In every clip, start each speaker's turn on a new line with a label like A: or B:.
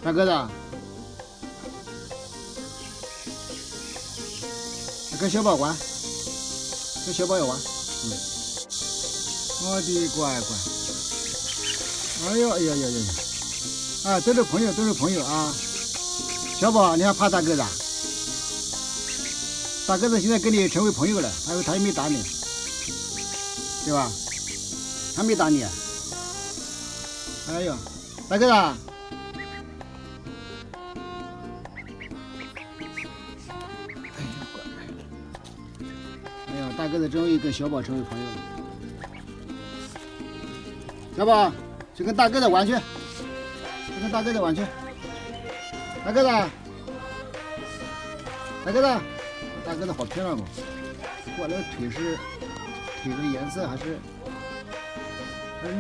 A: 大个子，跟小宝玩，跟小宝也玩。我的乖乖！哎呦哎呀呀呀！啊，都是朋友，都是朋友啊。小宝，你还怕大个子啊？大个子现在跟你成为朋友了，他又没打你，对吧？还没打你。哎呦，大个子。哎呀，大个子终于跟小宝成为朋友了。小宝，去跟大个子玩去，去跟大个子玩去。大个子，大个子，大个子好漂亮哦！我那个腿的颜色还是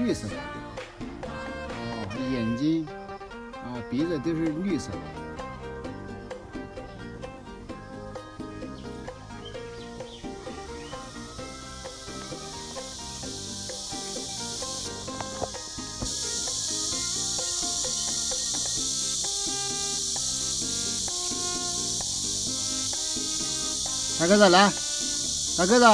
A: 绿色的。哦，眼睛啊，鼻子都是绿色的。大个子来，大个子，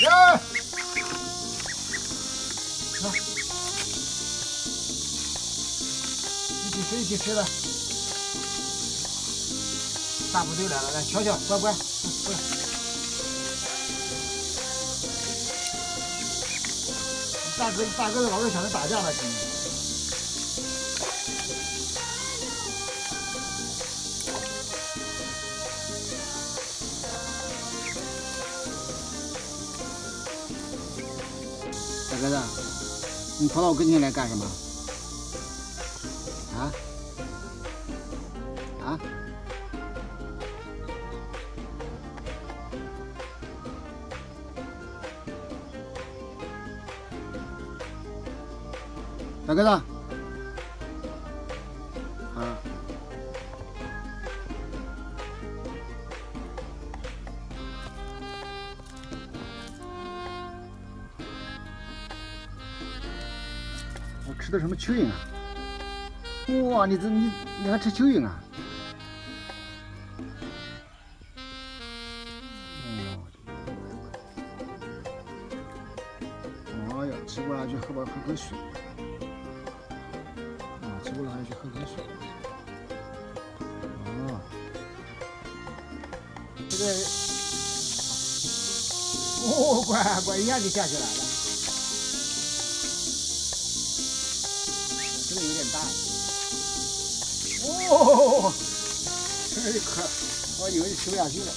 A: 呀，一起吃的，大部队来了，来，瞧瞧，乖乖，过来。大个子老是想着打架了，亲。大个子，你跑到我跟前来干什么？啊？啊？大个子，啊，我吃的什么蚯蚓啊？哇，你还吃蚯蚓啊？哎呀，吃过来就喝口水。吃过了还要去喝口水。哦，这个，哦，乖，一下就下去了。这个有点大。哦，这个可，我以为吃不下去了。